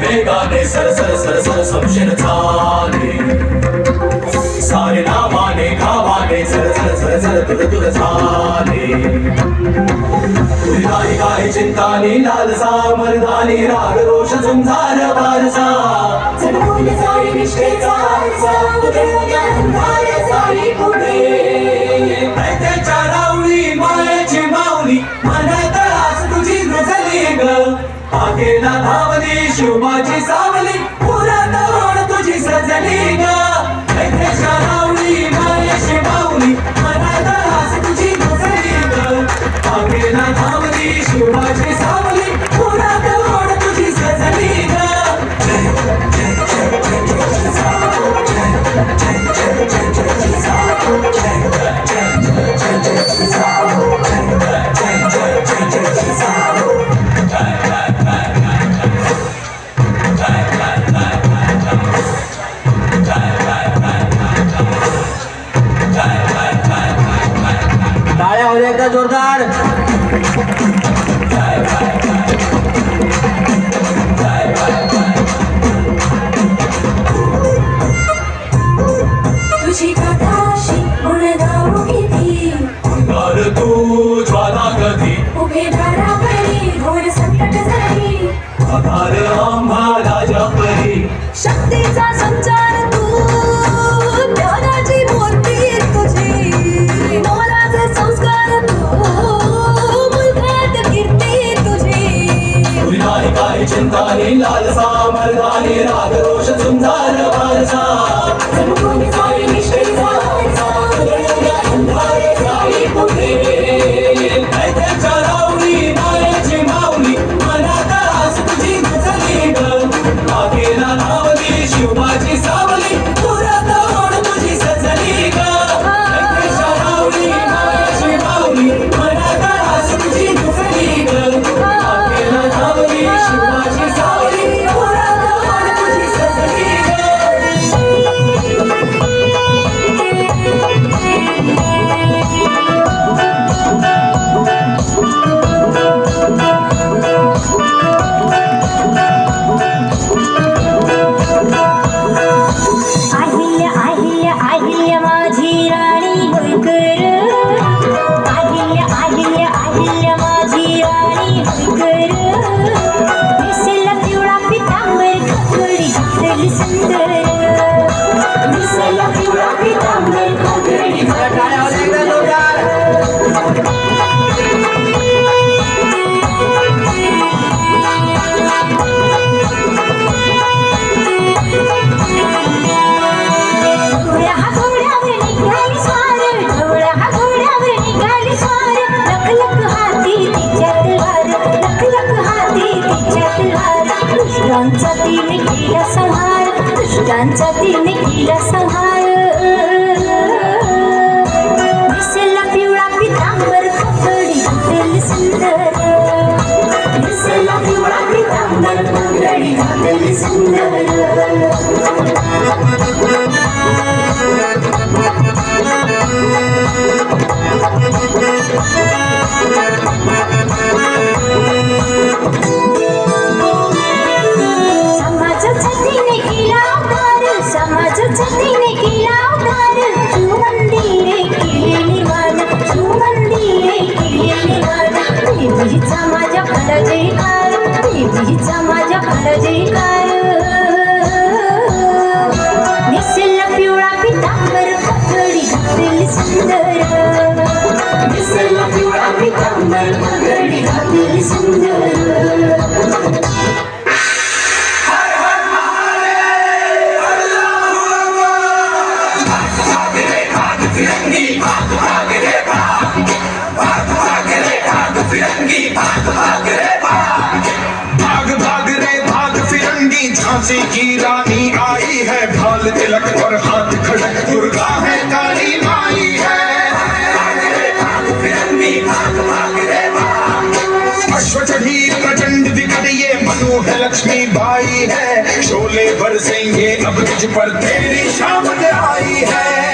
वेगाने sir sir sir sir संशय झाले सारे नावाने गावाने सर सर सर सर तुर तुर झाले तुझी काही चिंतानी लालसा मर्दानी राग रोष झुंजार वारसा चढवून जाई निष्ठेचा आरसा उदय अंधार जाई पुढे त्याच्या रावळी मायेची माऊली मनात आज तुझी रुजली ग आगेला धावली शिवमाची सावली पुरात ओढ तुझी सजली ग ऐकशा रावळी मायेची माऊली मनात आज तुझी रुजली ग आगेला धावली शिवमाची सावली पुरात ओढ तुझी सजली ग टाळ्या होऊ एकदा जोरदार. तुझी कथाशी गुणगाऊ किती अंगार तू ज्वाला कधी उभे दारावरी घोर संकट झाली आधार आम्हाला जपरी शक्तीचा संचार तू ज्ञानाची मूर्ती तुझी मोलाचे संस्कार तू मुलगा जातीने केला संहार दिसेला पिवळा पितांबर कपडी घातली सुंदर दिसेला पिवळा पितांबर पगडी घातली सुंदर समाजाने केला उद्धार समाजाने केला उद्धार शिवमंदिरे केलेली वाढ शिवमंदिरे केलेली वाढ देवीचा माझ्या पराजयकार देवीचा माझ्या पराजयकार दिसेला पिवळा पितांबर पगडी घातली सुंदर दिसेला पिवळा पितांबर पगडी घातली सुंदर भाग भाग रे भाग फिरंगी झांसी की रानी आई है भाल तिलक और हाथ खड़क दुर्गा है काली माई है अश्व चढ़ी प्रचंड विकट ये मनु है लक्ष्मी बाई है शोले बरसेंगे अब तुझ पर तेरी शाम आई है